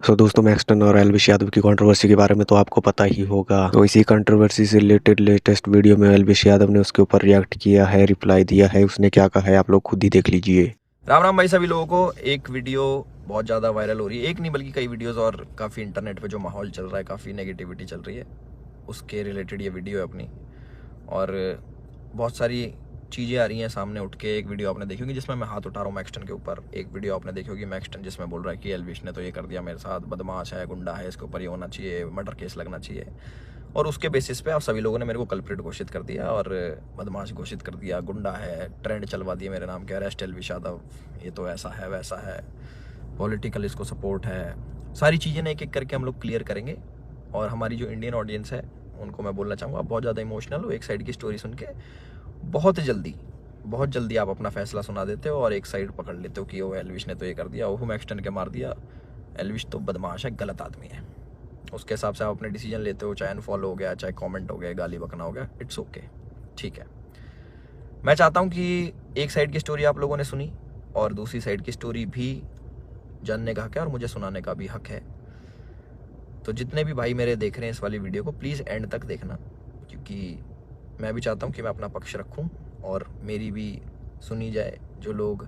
दोस्तों मैक्सटन और एल्विश यादव की कंट्रोवर्सी के बारे में तो आपको पता ही होगा। तो इसी कंट्रोवर्सी से रिलेटेड लेटेस्ट वीडियो में एल्विश यादव ने उसके ऊपर रिएक्ट किया है, रिप्लाई दिया है। उसने क्या कहा है आप लोग खुद ही देख लीजिए। राम राम भाई सभी लोगों को। एक वीडियो बहुत ज़्यादा वायरल हो रही है, एक नहीं बल्कि कई वीडियोस, और काफ़ी इंटरनेट पे जो माहौल चल रहा है, काफ़ी नेगेटिविटी चल रही है, उसके रिलेटेड ये वीडियो है अपनी। और बहुत सारी चीज़ें आ रही हैं सामने उठ के। एक वीडियो आपने देखी होगी जिसमें मैं हाथ उठा रहा हूँ मैक्सटन के ऊपर। एक वीडियो आपने देखी होगी मैक्सटन जिसमें बोल रहा है कि एल्विश ने तो ये कर दिया मेरे साथ, बदमाश है, गुंडा है, इसके ऊपर ये होना चाहिए, मर्डर केस लगना चाहिए। और उसके बेसिस पे आप सभी लोगों ने मेरे को कल्प्रिट घोषित कर दिया और बदमाश घोषित कर दिया, गुंडा है, ट्रेंड चलवा दिया मेरे नाम के, अरेस्ट एल्विश यादव, ये तो ऐसा है वैसा है, पॉलिटिकल इसको सपोर्ट है। सारी चीज़ें एक एक करके हम लोग क्लियर करेंगे। और हमारी जो इंडियन ऑडियंस है उनको मैं बोलना चाहूँगा, आप बहुत ज़्यादा इमोशनल हो एक साइड की स्टोरी सुन के। बहुत जल्दी आप अपना फैसला सुना देते हो और एक साइड पकड़ लेते हो कि वो एल्विश ने तो ये कर दिया, वो मैक्सटन के मार दिया, एल्विश तो बदमाश है, गलत आदमी है। उसके हिसाब से आप अपने डिसीजन लेते हो, चाहे अनफॉलो हो गया, चाहे कमेंट हो गया, गाली बकना हो गया, इट्स ओके, ठीक है। मैं चाहता हूँ कि एक साइड की स्टोरी आप लोगों ने सुनी और दूसरी साइड की स्टोरी भी जानने का हक है और मुझे सुनाने का भी हक है। तो जितने भी भाई मेरे देख रहे हैं इस वाली वीडियो को, प्लीज़ एंड तक देखना, क्योंकि मैं भी चाहता हूँ कि मैं अपना पक्ष रखूँ और मेरी भी सुनी जाए। जो लोग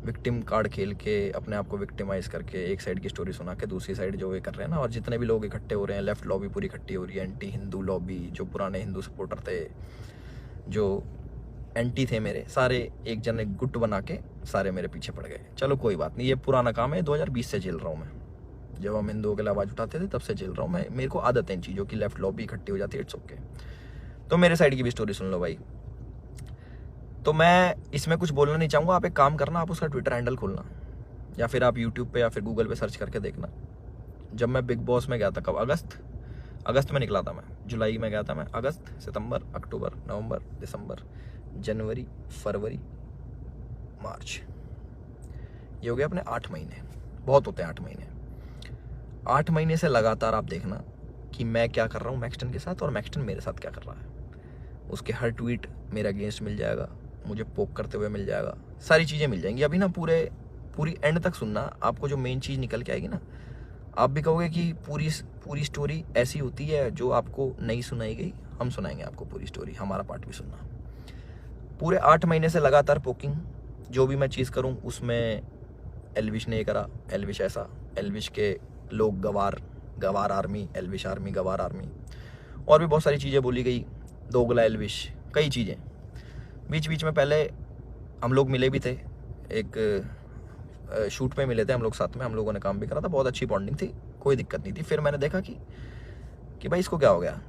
विक्टिम कार्ड खेल के अपने आप को विक्टिमाइज करके एक साइड की स्टोरी सुना के दूसरी साइड जो ये कर रहे हैं ना, और जितने भी लोग इकट्ठे हो रहे हैं, लेफ्ट लॉबी पूरी इकट्ठी हो रही है, एंटी हिंदू लॉबी, जो पुराने हिंदू सपोर्टर थे, जो एंटी थे मेरे, सारे एक जन एक गुट बना के सारे मेरे पीछे पड़ गए। चलो कोई बात नहीं, ये पुराना काम है, 2020 से झेल रहा हूँ मैं। जब हम हिंदुओं के लिए आवाज़ उठाते थे तब से झेल रहा हूँ मैं। मेरे को आदत है इन चीज़ों की, लेफ्ट लॉबी इकट्ठी हो जाती है, इट्स ओके। तो मेरे साइड की भी स्टोरी सुन लो भाई। तो मैं इसमें कुछ बोलना नहीं चाहूँगा, आप एक काम करना, आप उसका ट्विटर हैंडल खोलना या फिर आप यूट्यूब पे या फिर गूगल पे सर्च करके देखना। जब मैं बिग बॉस में गया था, कब, अगस्त में निकला था मैं, जुलाई में गया था मैं, अगस्त, सितंबर, अक्टूबर, नवंबर, दिसंबर, जनवरी, फरवरी, मार्च, ये हो गया अपने 8 महीने। बहुत होते हैं 8 महीने। 8 महीने से लगातार आप देखना कि मैं क्या कर रहा हूँ मैक्सटन के साथ और मैक्सटन मेरे साथ क्या कर रहा है। उसके हर ट्वीट मेरे अगेंस्ट मिल जाएगा, मुझे पोक करते हुए मिल जाएगा, सारी चीज़ें मिल जाएंगी। अभी ना पूरी एंड तक सुनना, आपको जो मेन चीज़ निकल के आएगी ना, आप भी कहोगे कि पूरी स्टोरी ऐसी होती है जो आपको नहीं सुनाई गई। हम सुनाएंगे आपको पूरी स्टोरी, हमारा पार्ट भी सुनना। पूरे 8 महीने से लगातार पोकिंग, जो भी मैं चीज़ करूँ उसमें एल्विश ने ये करा, एल्विश ऐसा, एल्विश के लोग गवार आर्मी, एल्विश आर्मी, गवार आर्मी, और भी बहुत सारी चीज़ें बोली गई, दोगला एल्विश, कई चीज़ें। बीच बीच में पहले हम लोग मिले भी थे, एक शूट पे मिले थे हम लोग साथ में, हम लोगों ने काम भी करा था, बहुत अच्छी बॉन्डिंग थी, कोई दिक्कत नहीं थी। फिर मैंने देखा कि भाई इसको क्या हो गया,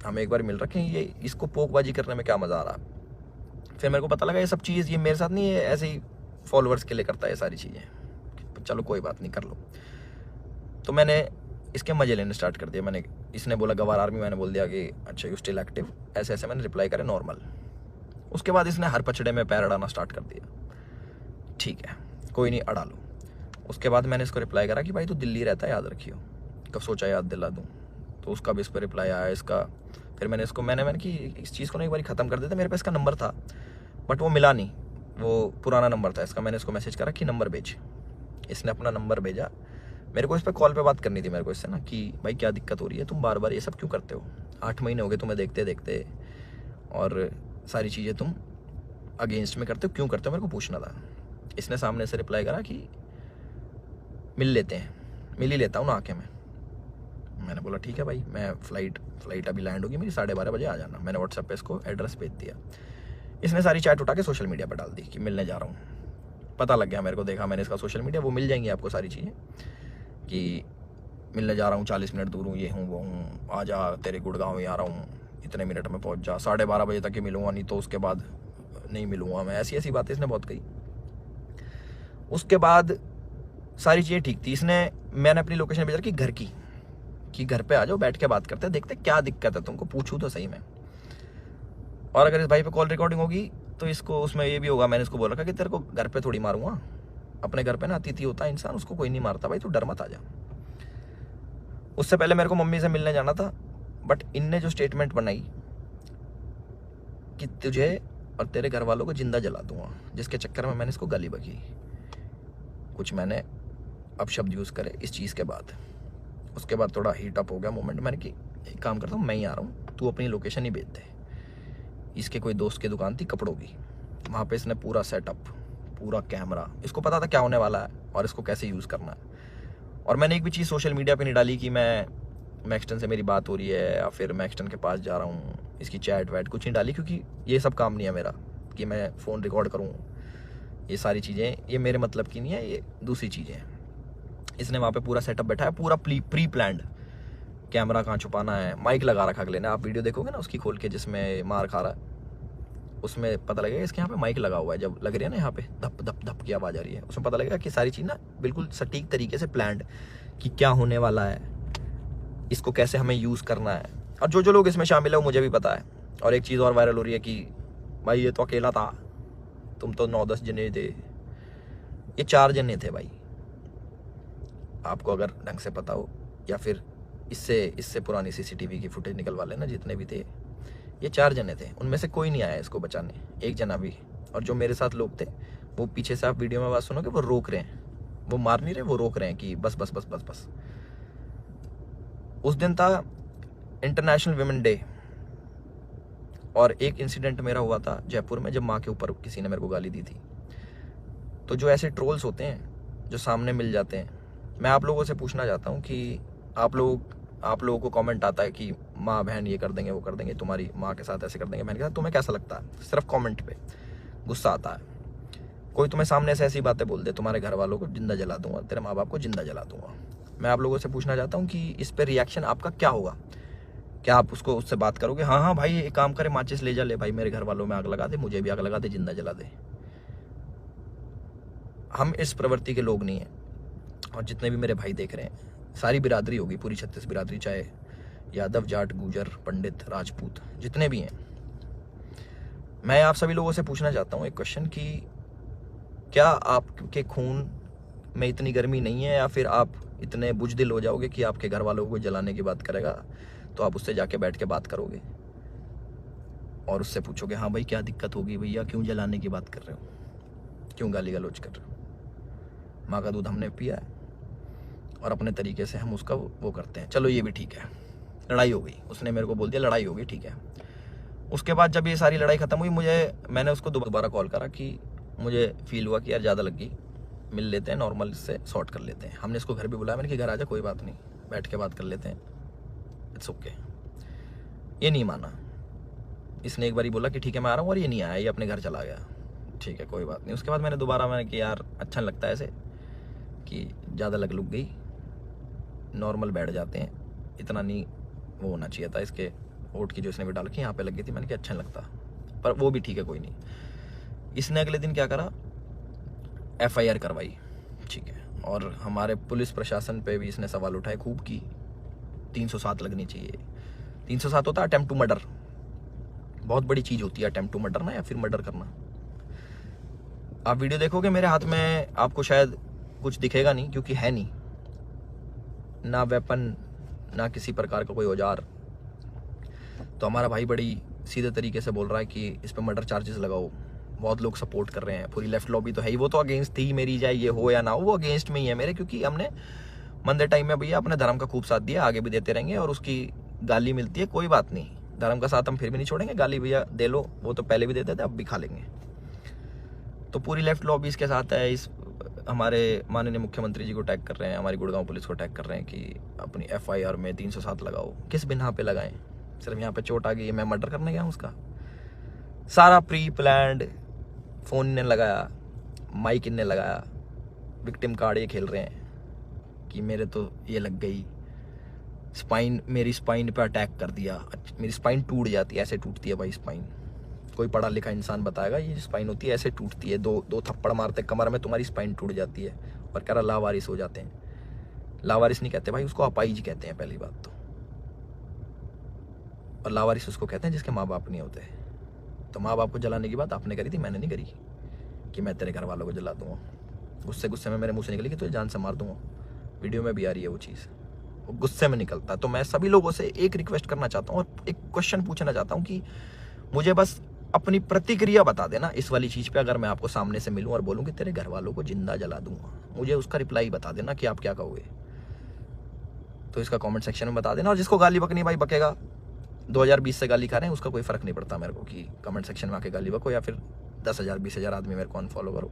हम एक बार मिल रखे हैं, ये इसको पोकबाजी करने में क्या मज़ा आ रहा। फिर मेरे को पता लगा ये सब चीज़ ये मेरे साथ नहीं है, ऐसे ही फॉलोअर्स के लिए करता है ये सारी चीज़ें। चलो कोई बात नहीं, कर लो। तो मैंने इसके मज़े लेने स्टार्ट कर दिया। इसने बोला गवार आर्मी, मैंने बोल दिया कि अच्छा यू स्टिल एक्टिव, ऐसे ऐसे मैंने रिप्लाई करे नॉर्मल। उसके बाद इसने हर पचड़े में पैर अड़ाना स्टार्ट कर दिया। ठीक है, कोई नहीं, अड़ा लो। उसके बाद मैंने इसको रिप्लाई करा कि भाई तू दिल्ली रहता है, याद रखियो। कब सोचा याद दिला दूँ, तो उसका भी इस पर रिप्लाई आया इसका। फिर मैंने इसको मैंने कि इस चीज़ को ना एक बार ख़त्म कर देते। मेरे पास इसका नंबर था बट वो मिला नहीं, वो पुराना नंबर था इसका। मैंने इसको मैसेज करा कि नंबर भेज, इसने अपना नंबर भेजा। मेरे को इस पर कॉल पे बात करनी थी मेरे को इससे ना, कि भाई क्या दिक्कत हो रही है, तुम बार बार ये सब क्यों करते हो, 8 महीने हो गए तुम्हें देखते देखते, और सारी चीज़ें तुम अगेंस्ट में करते हो, क्यों करते हो, मेरे को पूछना था। इसने सामने से रिप्लाई करा कि मिल लेते हैं, मिल ही लेता हूँ ना आके मैं। मैंने बोला ठीक है भाई, मैं फ्लाइट अभी लैंड होगी मेरी, 12:30 बजे आ जाना। मैंने व्हाट्सएप पे इसको एड्रेस भेज दिया। इसने सारी चैट उठा के सोशल मीडिया पर डाल दी कि मिलने जा रहा हूँ। पता लग गया मेरे को, देखा मैंने इसका सोशल मीडिया, वो मिल जाएंगी आपको सारी चीज़ें कि मिलने जा रहा हूँ, 40 मिनट दूर हूँ, ये हूँ वो हूँ, आ जा, तेरे गुड़गांव ही आ रहा हूँ, इतने मिनट में पहुँच जा, 12:30 बजे तक ही मिलूँगा, नहीं तो उसके बाद नहीं मिलूँगा मैं। ऐसी ऐसी बातें इसने बहुत कही। उसके बाद सारी चीज़ें ठीक थी। मैंने अपनी लोकेशन भेजा कि घर की, कि घर पे आ जाओ, बैठ के बात करते हैं, देखते क्या दिक्कत है तुमको, पूछूँ तो सही में। और अगर इस भाई पे कॉल रिकॉर्डिंग होगी तो इसको उसमें ये भी होगा, मैंने इसको बोल रखा कि तेरे को घर पे थोड़ी मारूंगा, अपने घर पे ना अतिथि होता है इंसान, उसको कोई नहीं मारता भाई, तू डर मत आ जा। उससे पहले मेरे को मम्मी से मिलने जाना था, बट इनने जो स्टेटमेंट बनाई कि तुझे और तेरे घर वालों को जिंदा जला दूंगा, जिसके चक्कर में मैंने इसको गाली बकी। कुछ मैंने अब शब्द यूज़ करे इस चीज़ के बाद। उसके बाद थोड़ा हीट अप हो गया मोमेंट। मैंने कि एक काम करता हूँ, मैं ही आ रहा हूँ, तू अपनी लोकेशन ही भेज दे। इसके कोई दोस्त की दुकान थी कपड़ों की, वहाँ पे इसने पूरा सेटअप, पूरा कैमरा, इसको पता था क्या होने वाला है और इसको कैसे यूज़ करना है। और मैंने एक भी चीज़ सोशल मीडिया पे नहीं डाली कि मैं मैक्सटन से मेरी बात हो रही है या फिर मैक्सटन के पास जा रहा हूँ, इसकी चैट वैट कुछ नहीं डाली, क्योंकि ये सब काम नहीं है मेरा कि मैं फ़ोन रिकॉर्ड करूँ। ये सारी चीज़ें ये मेरे मतलब की नहीं है, ये दूसरी चीज़ें हैं। इसने वहाँ पे पूरा सेटअप बैठा है, पूरा प्री प्लान्ड, कैमरा कहाँ छुपाना है, माइक लगा रखा अगले ने। आप वीडियो देखोगे ना उसकी खोल के जिसमें मार खा रहा है, उसमें पता लगेगा इसके यहाँ पे माइक लगा हुआ है। जब लग रही है ना यहाँ पे धप धप धप की आवाज़ आ रही है, उसमें पता लगेगा कि सारी चीज़ ना बिल्कुल सटीक तरीके से प्लान्ड, कि क्या होने वाला है, इसको कैसे हमें यूज़ करना है। और जो जो लोग इसमें शामिल है वो मुझे भी पता है। और एक चीज़ और वायरल हो रही है कि भाई ये तो अकेला था, तुम तो 9-10 जने थे। ये 4 जने थे भाई, आपको अगर ढंग से पता हो, या फिर इससे पुरानी सीसीटीवी की फुटेज निकलवा लेना, जितने भी थे ये 4 जने थे। उनमें से कोई नहीं आया इसको बचाने, एक जना भी। और जो मेरे साथ लोग थे वो पीछे से, आप वीडियो में बात सुनोगे, वो रोक रहे हैं, वो मार नहीं रहे, वो रोक रहे हैं कि बस बस बस बस बस। उस दिन था इंटरनेशनल विमेन डे, और एक इंसिडेंट मेरा हुआ था जयपुर में, जब माँ के ऊपर किसी ने मेरे को गाली दी थी। तो जो ऐसे ट्रोल्स होते हैं जो सामने मिल जाते हैं, मैं आप लोगों से पूछना चाहता हूँ कि आप लोगों को कमेंट आता है कि माँ बहन ये कर देंगे वो कर देंगे, तुम्हारी माँ के साथ ऐसे कर देंगे। मैंने कहा तुम्हें कैसा लगता है? सिर्फ कमेंट पे गुस्सा आता है। कोई तुम्हें सामने से ऐसी बातें बोल दे, तुम्हारे घर वालों को जिंदा जला दूंगा, तेरे माँ बाप को जिंदा जला दूंगा। मैं आप लोगों से पूछना चाहता हूँ कि इस पर रिएक्शन आपका क्या होगा? क्या आप उससे बात करोगे, हाँ हाँ भाई एक काम करे, माचिस ले जा, ले भाई मेरे घर वालों में आग लगा दे, मुझे भी आग लगा दे, जिंदा जला दे? हम इस प्रवृत्ति के लोग नहीं हैं। और जितने भी मेरे भाई देख रहे हैं, सारी बिरादरी होगी, पूरी 36 बिरादरी, चाहे यादव, जाट, गुजर, पंडित, राजपूत, जितने भी हैं, मैं आप सभी लोगों से पूछना चाहता हूँ एक क्वेश्चन कि क्या आपके खून में इतनी गर्मी नहीं है, या फिर आप इतने बुजदिल हो जाओगे कि आपके घर वालों को जलाने की बात करेगा तो आप उससे जाके बैठ के बात करोगे और उससे पूछोगे, हाँ भाई क्या दिक्कत होगी भैया, क्यों जलाने की बात कर रहे हो, क्यों गाली गलौज कर रहे हो? माँ का दूध हमने पिया है और अपने तरीके से हम उसका वो करते हैं। चलो ये भी ठीक है, लड़ाई हो गई, उसने मेरे को बोल दिया लड़ाई हो गई, ठीक है। उसके बाद जब ये सारी लड़ाई ख़त्म हुई, मैंने उसको दोबारा कॉल करा कि मुझे फील हुआ कि यार ज़्यादा लग गई, मिल लेते हैं, नॉर्मल इससे सॉर्ट कर लेते हैं। हमने इसको घर भी बुलाया, मैंने कि घर आ जा, कोई बात नहीं, बैठ के बात कर लेते हैं, इट्स ओके। ये नहीं माना, इसने एक बार बोला कि ठीक है मैं आ रहा हूँ, और ये नहीं आया, ये अपने घर चला गया। ठीक है कोई बात नहीं। उसके बाद मैंने कि यार अच्छा नहीं लगता ऐसे कि ज़्यादा लग गई, नॉर्मल बैठ जाते हैं, इतना नहीं वो होना चाहिए था। इसके ओट की जो इसने भी डाल के यहाँ पे लग गई थी, मैंने कहा अच्छा नहीं लगता, पर वो भी ठीक है कोई नहीं। इसने अगले दिन क्या करा, FIR करवाई, ठीक है। और हमारे पुलिस प्रशासन पे भी इसने सवाल उठाए खूब की 307 लगनी चाहिए। 307 होता है अटेम्प्ट टू मर्डर, बहुत बड़ी चीज़ होती है अटेम्प्ट टू मर्डर ना, या फिर मर्डर करना। आप वीडियो देखोगे मेरे हाथ में, आपको शायद कुछ दिखेगा नहीं, क्योंकि है नहीं ना वेपन, ना किसी प्रकार का कोई औजार। तो हमारा भाई बड़ी सीधे तरीके से बोल रहा है कि इस पर मर्डर चार्जेस लगाओ। बहुत लोग सपोर्ट कर रहे हैं, पूरी लेफ्ट लॉबी तो है ही, वो तो अगेंस्ट थी मेरी, चाहे ये हो या ना हो, वो अगेंस्ट में ही है मेरे, क्योंकि हमने मंदे टाइम में भैया अपने धर्म का खूब साथ दिया, आगे भी देते रहेंगे। और उसकी गाली मिलती है, कोई बात नहीं, धर्म का साथ हम फिर भी नहीं छोड़ेंगे, गाली भैया दे लो, वो तो पहले भी देते थे, अब भी खा लेंगे। तो पूरी लेफ्ट लॉबी इसके साथ है। इस हमारे माननीय मुख्यमंत्री जी को टैग कर रहे हैं, हमारी गुड़गांव पुलिस को टैग कर रहे हैं कि अपनी FIR में 307 लगाओ। किस बिना पे लगाएं? सिर्फ यहाँ पे चोट आ गई, मैं मर्डर करने गया हूँ उसका? सारा प्री प्लान्ड, फ़ोन ने लगाया, माइक इनने लगाया, विक्टिम कार्ड ये खेल रहे हैं कि मेरे तो ये लग गई, स्पाइन, मेरी स्पाइन पे अटैक कर दिया, मेरी स्पाइन टूट जाती है, ऐसे टूटती है भाई स्पाइन। कोई पढ़ा लिखा इंसान बताएगा ये स्पाइन होती है ऐसे टूटती है, दो थप्पड़ मारते कमर में, तुम्हारी स्पाइन टूट जाती है। और कह रहा लावारिस हो जाते हैं। लावारिस नहीं कहते भाई, उसको अपाइज कहते हैं पहली बात तो। और लावारिस उसको कहते हैं जिसके माँ बाप नहीं होते। तो माँ बाप को जलाने की बात आपने करी थी, मैंने नहीं करी कि मैं तेरे घर वालों को जला दूंगा। गुस्से में मेरे मुँह से निकली कि तुझे जान से मार दूंगा। वीडियो में भी आ रही है वो चीज़, वो गुस्से में निकलता है। तो मैं सभी लोगों से एक रिक्वेस्ट करना चाहता हूँ और एक क्वेश्चन पूछना चाहता हूँ कि मुझे बस अपनी प्रतिक्रिया बता देना इस वाली चीज़ पे। अगर मैं आपको सामने से मिलूं और बोलूं कि तेरे घर वालों को जिंदा जला दूंगा, मुझे उसका रिप्लाई बता देना कि आप क्या कहोगे। तो इसका कमेंट सेक्शन में बता देना। और जिसको गाली बकनी भाई बकेगा, 2020 से गाली खा रहे हैं, उसका कोई फ़र्क नहीं पड़ता मेरे को कि कमेंट सेक्शन में आके गाली बको या फिर 10,000 20,000 आदमी मेरे को अनफॉलो करो।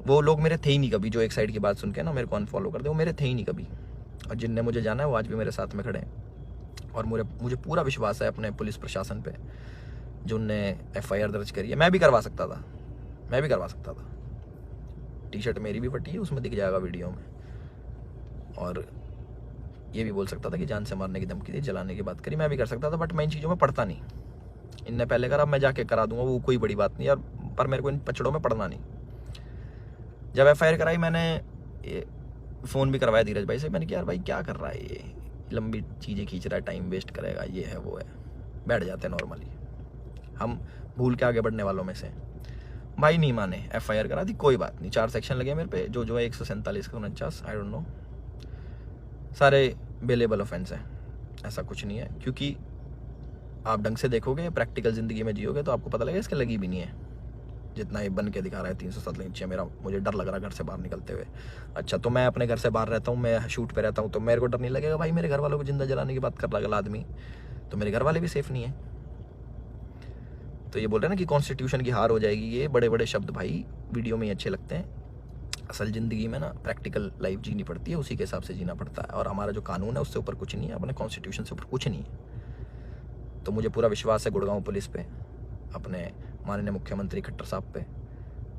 वो लोग मेरे थे ही नहीं कभी, जो एक साइड की बात सुन के ना मेरे को अनफॉलो कर दे, वो मेरे थे ही नहीं कभी। और जिनने मुझे जाना है वो आज भी मेरे साथ में खड़े हैं। और मुझे पूरा विश्वास है अपने पुलिस प्रशासन पे, जो उनने FIR दर्ज करी है। मैं भी करवा सकता था। टी शर्ट मेरी भी फटी है, उसमें दिख जाएगा वीडियो में। और ये भी बोल सकता था कि जान से मारने की धमकी दी, जलाने की बात करी, मैं भी कर सकता था। बट मैं इन चीज़ों में पढ़ता नहीं। इनने पहले करा, मैं जाके करा दूंगा, वो कोई बड़ी बात नहीं यार। पर मेरे को इन पचड़ों में पढ़ना नहीं। जब FIR कराई, मैंने फ़ोन भी करवाया धीरज भाई से। मैंने कहा यार भाई क्या कर रहा है ये, लंबी चीज़ें खींच रहा है, टाइम वेस्ट करेगा, ये है वो है। बैठ जाते हैं नॉर्मली, हम भूल के आगे बढ़ने वालों में से। भाई नहीं माने, FIR करा दी, कोई बात नहीं। 4 सेक्शन लगे मेरे पे, जो है 147 का 49, आई डोंट नो, सारे बेलेबल ऑफेंस है। ऐसा कुछ नहीं है, क्योंकि आप ढंग से देखोगे, प्रैक्टिकल ज़िंदगी में जियोगे तो आपको पता लगेगा इसके लगी भी नहीं है। जितना ये बन के दिखा रहा है 307 नीचे, मुझे डर लग रहा है घर से बाहर निकलते हुए। अच्छा, तो मैं अपने घर से बाहर रहता हूँ, मैं शूट पे रहता हूँ, तो मेरे को डर नहीं लगेगा भाई मेरे घर वालों को जिंदा जलाने की बात कर रहा अगला आदमी, तो मेरे घर वाले भी सेफ नहीं है। तो ये बोल रहे हैं ना कि कॉन्स्टिट्यूशन की हार हो जाएगी, ये बड़े बड़े शब्द भाई वीडियो में ही अच्छे लगते हैं। असल ज़िंदगी में ना प्रैक्टिकल लाइफ जीनी पड़ती है, उसी के हिसाब से जीना पड़ता है। और हमारा जो कानून है उससे ऊपर कुछ नहीं है, अपने कॉन्स्टिट्यूशन से ऊपर कुछ नहीं है। तो मुझे पूरा विश्वास है गुड़गांव पुलिस पे, अपने माननीय मुख्यमंत्री खट्टर साहब पे,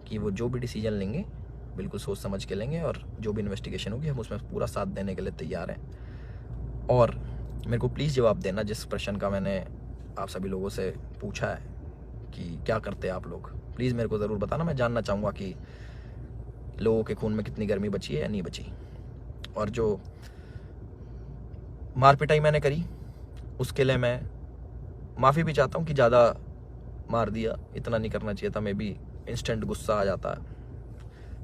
कि वो जो भी डिसीजन लेंगे बिल्कुल सोच समझ के लेंगे। और जो भी इन्वेस्टिगेशन होगी हम उसमें पूरा साथ देने के लिए तैयार हैं। और मेरे को प्लीज़ जवाब देना जिस प्रश्न का मैंने आप सभी लोगों से पूछा है कि क्या करते हैं आप लोग, प्लीज़ मेरे को ज़रूर बताना। मैं जानना चाहूँगा कि लोगों के खून में कितनी गर्मी बची है या नहीं बची। और जो मार पिटाई मैंने करी उसके लिए मैं माफ़ी भी चाहता हूँ कि ज़्यादा मार दिया, इतना नहीं करना चाहिए था। मैं भी इंस्टेंट गुस्सा आ जाता है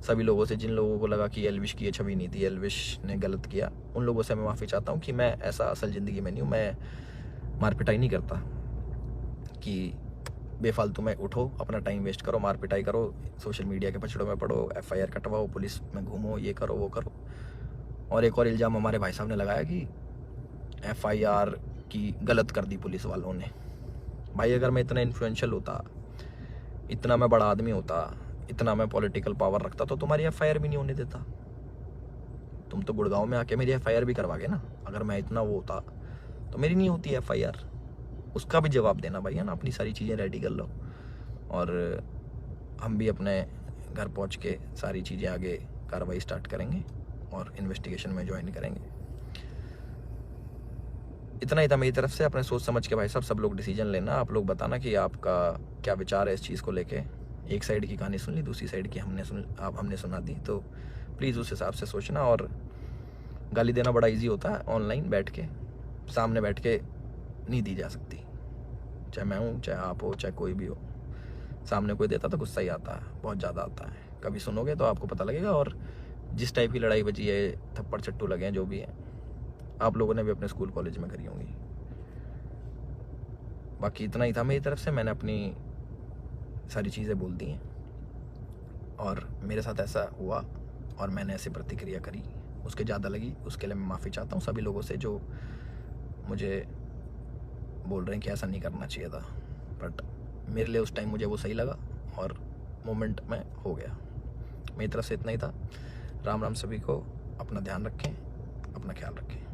सभी लोगों से, जिन लोगों को लगा कि एल्विश की ये छवि नहीं थी, एल्विश ने गलत किया, उन लोगों से मैं माफ़ी चाहता हूँ कि मैं ऐसा असल ज़िंदगी में नहीं हूँ। मैं मार पिटाई नहीं करता कि बेफालतू में उठो, अपना टाइम वेस्ट करो, मार पिटाई करो, सोशल मीडिया के पछड़ों में पड़ो, FIR कटवाओ, पुलिस में घूमो, ये करो वो करो। और एक और इल्ज़ाम हमारे भाई साहब ने लगाया कि FIR की गलत कर दी पुलिस वालों ने। भाई अगर मैं इतना इन्फ्लुएंशियल होता, इतना मैं बड़ा आदमी होता, इतना मैं पॉलिटिकल पावर रखता, तो तुम्हारी FIR भी नहीं होने देता। तुम तो गुड़गांव में आके मेरी FIR भी करवागे ना। अगर मैं इतना वो होता तो मेरी नहीं होती FIR। उसका भी जवाब देना भाई, है ना। अपनी सारी चीज़ें रेडी कर लो और हम भी अपने घर पहुंच के सारी चीज़ें आगे कार्रवाई स्टार्ट करेंगे और इन्वेस्टिगेशन में ज्वाइन करेंगे। इतना ही था मेरी तरफ से। अपने सोच समझ के भाई साहब सब लोग डिसीजन लेना। आप लोग बताना कि आपका क्या विचार है इस चीज़ को लेके। एक साइड की कहानी सुन ली, दूसरी साइड की हमने सुना दी, तो प्लीज़ उस हिसाब से सोचना। और गाली देना बड़ा इजी होता है, ऑनलाइन बैठ के, सामने बैठ के नहीं दी जा सकती। चाहे मैं हूँ, चाहे आप हो, चाहे कोई भी हो, सामने कोई देता तो गुस्सा ही आता है, बहुत ज़्यादा आता है। कभी सुनोगे तो आपको पता लगेगा। और जिस टाइप की लड़ाई बची है, थप्पड़ चट्टू लगे हैं, जो भी है, आप लोगों ने भी अपने स्कूल कॉलेज में करी होंगी। बाकी इतना ही था मेरी तरफ से। मैंने अपनी सारी चीज़ें बोल दी हैं और मेरे साथ ऐसा हुआ और मैंने ऐसी प्रतिक्रिया करी, उसके ज़्यादा लगी, उसके लिए मैं माफ़ी चाहता हूँ सभी लोगों से जो मुझे बोल रहे हैं कि ऐसा नहीं करना चाहिए था। बट मेरे लिए उस टाइम मुझे वो सही लगा और मोमेंट में हो गया। मेरी तरफ से इतना ही था। राम राम सभी को। अपना ध्यान रखें, अपना ख्याल रखें।